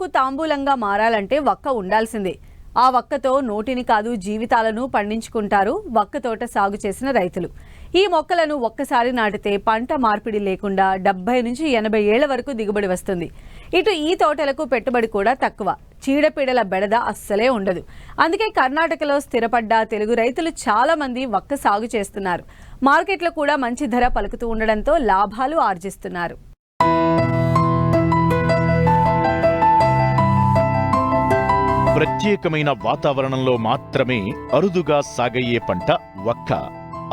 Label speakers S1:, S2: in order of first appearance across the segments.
S1: ఆకు తాంబూలంగా మారాలంటే వక్క ఉండాల్సిందే. ఆ వక్కతో నోటిని కాదు జీవితాలను పండించుకుంటారు వక్క తోట సాగు చేసిన రైతులు. ఈ మొక్కలను ఒక్కసారి నాటితే పంట మార్పిడి లేకుండా 70 నుంచి 80 ఏళ్ల వరకు దిగుబడి వస్తుంది. ఇటు ఈ తోటలకు పెట్టుబడి కూడా తక్కువ, చీడపీడల బెడద అస్సలే ఉండదు. అందుకే కర్ణాటకలో స్థిరపడ్డ తెలుగు రైతులు చాలా మంది వక్క సాగు చేస్తున్నారు. మార్కెట్లో కూడా మంచి ధర పలుకుతూ ఉండడంతో లాభాలు ఆర్జిస్తున్నారు.
S2: ప్రత్యేకమైన వాతావరణంలో మాత్రమే అరుదుగా సాగయ్యే పంట వక్క.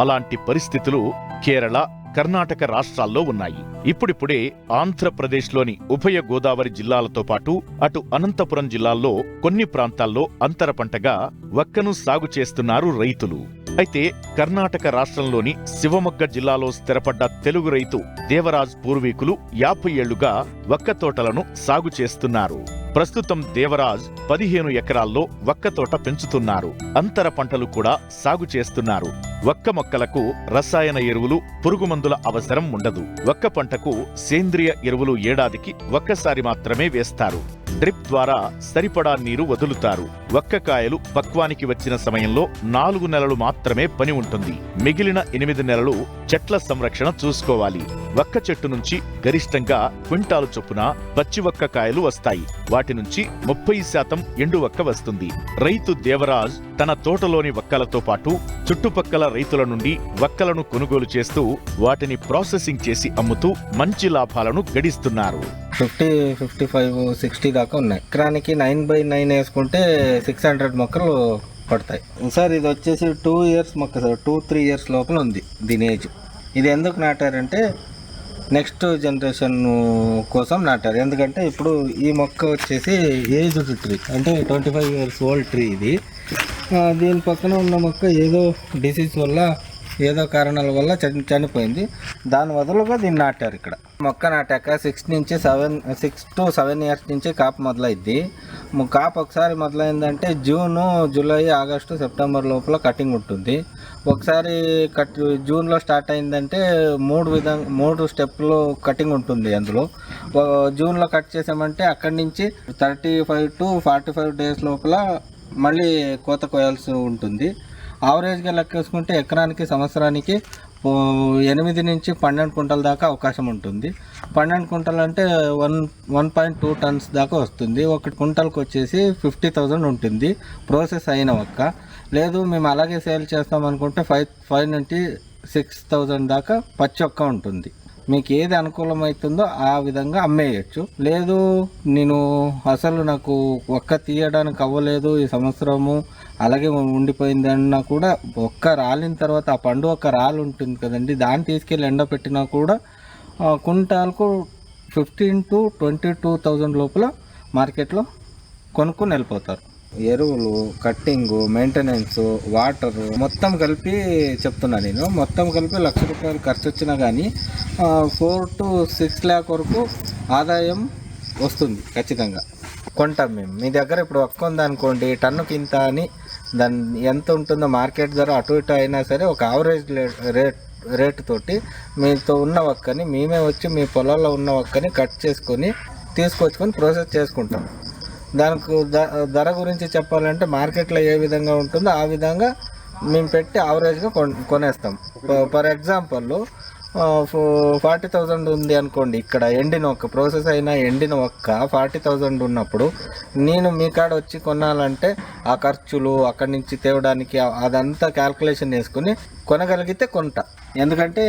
S2: అలాంటి పరిస్థితులు కేరళ, కర్ణాటక రాష్ట్రాల్లో ఉన్నాయి. ఇప్పుడిప్పుడే ఆంధ్రప్రదేశ్లోని ఉభయ గోదావరి జిల్లాలతో పాటు అటు అనంతపురం జిల్లాల్లో కొన్ని ప్రాంతాల్లో అంతర పంటగా వక్కను సాగు చేస్తున్నారు రైతులు. అయితే కర్ణాటక రాష్ట్రంలోని శివమొగ్గ జిల్లాలో స్థిరపడ్డ తెలుగు రైతు దేవరాజ్ పూర్వీకులు 50 ఏళ్లుగా వక్క తోటలను సాగు చేస్తున్నారు. ప్రస్తుతం దేవరాజ్ 15 ఎకరాల్లో వక్క తోట పెంచుతున్నారు. అంతర పంటలు కూడా సాగు చేస్తున్నారు. వక్క మొక్కలకు రసాయన ఎరువులు, పురుగుమందుల అవసరం ఉండదు. వక్క పంటకు సేంద్రియ ఎరువులు ఏడాదికి ఒక్కసారి మాత్రమే వేస్తారు. డ్రిప్ ద్వారా సరిపడా నీరు వదులుతారు. వక్కకాయలు పక్వానికి వచ్చిన సమయంలో 4 నెలలు మాత్రమే పని ఉంటుంది. మిగిలిన 8 నెలలు చెట్ల సంరక్షణ చూసుకోవాలి. వక్క చెట్టు నుంచి గరిష్టంగా క్వింటాలు చొప్పున పచ్చి వక్క కాయలు వస్తాయి. వాటి నుంచి 30% ఎండు వక్క వస్తుంది. రైతు దేవరాజ్ తన తోటలోని వక్కలతో పాటు చుట్టుపక్కల రైతుల నుండి వక్కలను కొనుగోలు చేస్తూ వాటిని ప్రాసెసింగ్ చేసి అమ్ముతూ మంచి లాభాలను గడిస్తున్నారు.
S3: 55-60 దాకా ఉన్నాయి. ఎకరానికి 9x9 వేసుకుంటే 600 మొక్కలు పడతాయి సార్. ఇది వచ్చేసి 2 ఇయర్స్ మొక్క సార్. 2-3 ఇయర్స్ లోపల ఉంది దీని ఏజ్. ఇది ఎందుకు నాటారంటే నెక్స్ట్ జనరేషన్ కోసం నాటారు. ఎందుకంటే ఇప్పుడు ఈ మొక్క వచ్చేసి ఏజ్డ్ ట్రీ, అంటే 25 ఇయర్స్ ఓల్డ్ ట్రీ ఇది. దీని పక్కన ఉన్న మొక్క ఏదో డిసీజ్ వల్ల, ఏదో కారణాల వల్ల చనిపోయింది. దాని వదలుగా దీన్ని నాటారు. ఇక్కడ మొక్క నాటాక 6 to 7 ఇయర్స్ నుంచి కాపు మొదలైద్ది. కాపు ఒకసారి మొదలైందంటే జూను, జూలై, ఆగస్టు, సెప్టెంబర్ లోపల కటింగ్ ఉంటుంది. ఒకసారి జూన్లో స్టార్ట్ అయిందంటే 3 స్టెప్లో కటింగ్ ఉంటుంది. అందులో జూన్లో కట్ చేసామంటే అక్కడి నుంచి 35 to 45 డేస్ లోపల మళ్ళీ కోత కోయాల్సి ఉంటుంది. యావరేజ్గా లెక్కేసుకుంటే ఎకరానికి సంవత్సరానికి 8 నుంచి 12 కుంటల దాకా అవకాశం ఉంటుంది. 12 కుంటలు అంటే 1.2 టన్స్ దాకా వస్తుంది. ఒక కుంటలకు వచ్చేసి 50,000 ఉంటుంది ప్రాసెస్ అయిన ఒక్క. లేదు మేము అలాగే సేల్ చేస్తాం అనుకుంటే 5 నుంచి 6,000 దాకా పచ్చి ఒక్క ఉంటుంది. మీకు ఏది అనుకూలమవుతుందో ఆ విధంగా అమ్మేయచ్చు. లేదు నేను అసలు నాకు ఒక్క తీయడానికి అవ్వలేదు ఈ సంవత్సరము, అలాగే ఉండిపోయింది అన్నా కూడా, ఒక్క రాలిన తర్వాత ఆ పండు ఒక్క రాలు ఉంటుంది కదండి, దాన్ని తీసుకెళ్ళి ఎండబెట్టినా కూడా కుంటాలకు 15,000 to 22,000 లోపల మార్కెట్లో కొనుక్కొని వెళ్ళిపోతారు. ఎరువులు, కట్టింగు, మెయింటెనెన్స్, వాటర్ మొత్తం కలిపి చెప్తున్నా నేను. మొత్తం కలిపి ₹1,00,000 ఖర్చు వచ్చినా కానీ 4 to 6 lakh వరకు ఆదాయం వస్తుంది ఖచ్చితంగా. కొంటాం మేము. మీ దగ్గర ఇప్పుడు ఒక్క ఉందనుకోండి, టన్నుకి ఇంత అని దాని ఎంత ఉంటుందో మార్కెట్ ధర అటు ఇటు అయినా సరే ఒక యావరేజ్ రేటు తోటి మీతో ఉన్న ఒక్కని మేమే వచ్చి మీ పొలాల్లో ఉన్న ఒక్కని కట్ చేసుకొని తీసుకొచ్చుకొని ప్రాసెస్ చేసుకుంటాం. దానికి ధర గురించి చెప్పాలంటే మార్కెట్లో ఏ విధంగా ఉంటుందో ఆ విధంగా మేము పెట్టి యావరేజ్గా కొనేస్తాం. ఫర్ ఎగ్జాంపుల్ 40,000 ఉంది అనుకోండి, ఇక్కడ ఎండిన ఒక్క ప్రాసెస్ అయినా ఎండిన ఒక్క 40,000 ఉన్నప్పుడు నేను మీ కాడ వచ్చి కొనాలంటే ఆ ఖర్చులు అక్కడి నుంచి తేవడానికి అదంతా క్యాల్కులేషన్ వేసుకుని కొనగలిగితే కొంటా. ఎందుకంటే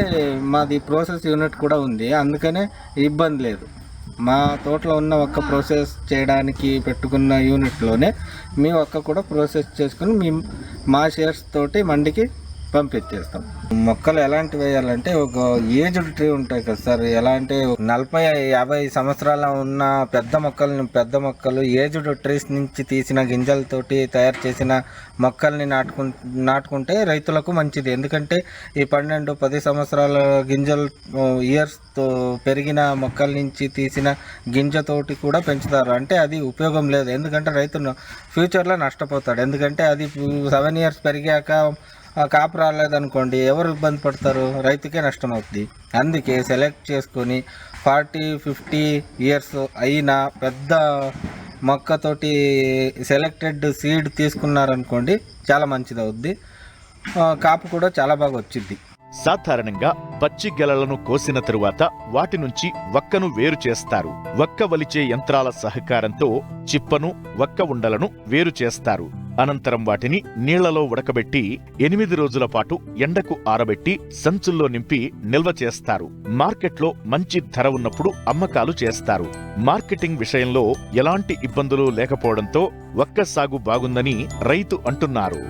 S3: మాది ప్రాసెస్ యూనిట్ కూడా ఉంది, అందుకనే ఇబ్బంది లేదు. మా తోటలో ఉన్న ఒక్క ప్రాసెస్ చేయడానికి పెట్టుకున్న యూనిట్లోనే మీ ఒక్క కూడా ప్రాసెస్ చేసుకుని మేము మా షేర్స్ తోటి మండికి పంపించేస్తాం. మొక్కలు ఎలాంటివి వేయాలంటే ఒక ఏజ్డ్ ట్రీ ఉంటాయి కదా సార్, ఎలా అంటే 40-50 సంవత్సరాల ఉన్న పెద్ద మొక్కలు ఏజ్డ్ ట్రీస్ నుంచి తీసిన గింజలతోటి తయారు చేసిన మొక్కల్ని నాటుకుంటే రైతులకు మంచిది. ఎందుకంటే ఈ 12-10 సంవత్సరాల గింజలు ఇయర్స్తో పెరిగిన మొక్కల నుంచి తీసిన గింజతోటి కూడా పెంచుతారు. అంటే అది ఉపయోగం లేదు, ఎందుకంటే రైతు ఫ్యూచర్లో నష్టపోతాడు. ఎందుకంటే అది 7 ఇయర్స్ పెరిగాక కాపు రాలేదనుకోండి, ఎవరు ఇబ్బంది పడతారు? రైతుకే నష్టం అవుతుంది. అందుకే సెలెక్ట్ చేసుకొని 40-50 ఇయర్స్ అయిన పెద్ద మొక్కతోటి సెలెక్టెడ్ సీడ్ తీసుకున్నారనుకోండి చాలా మంచిది అవుద్ది, కాపు కూడా చాలా బాగా వచ్చింది.
S2: సాధారణంగా పచ్చి గెలలను కోసిన తరువాత వాటి నుంచి వక్కను వేరు చేస్తారు. వక్క వలిచే యంత్రాల సహకారంతో చిప్పను, వక్క ఉండలను వేరు చేస్తారు. అనంతరం వాటిని నీళ్లలో ఉడకబెట్టి 8 రోజుల పాటు ఎండకు ఆరబెట్టి సంచుల్లో నింపి నిల్వ చేస్తారు. మార్కెట్లో మంచి ధర ఉన్నప్పుడు అమ్మకాలు చేస్తారు. మార్కెటింగ్ విషయంలో ఎలాంటి ఇబ్బందులు లేకపోవడంతో వక్క సాగు బాగుందని రైతు అంటున్నారు.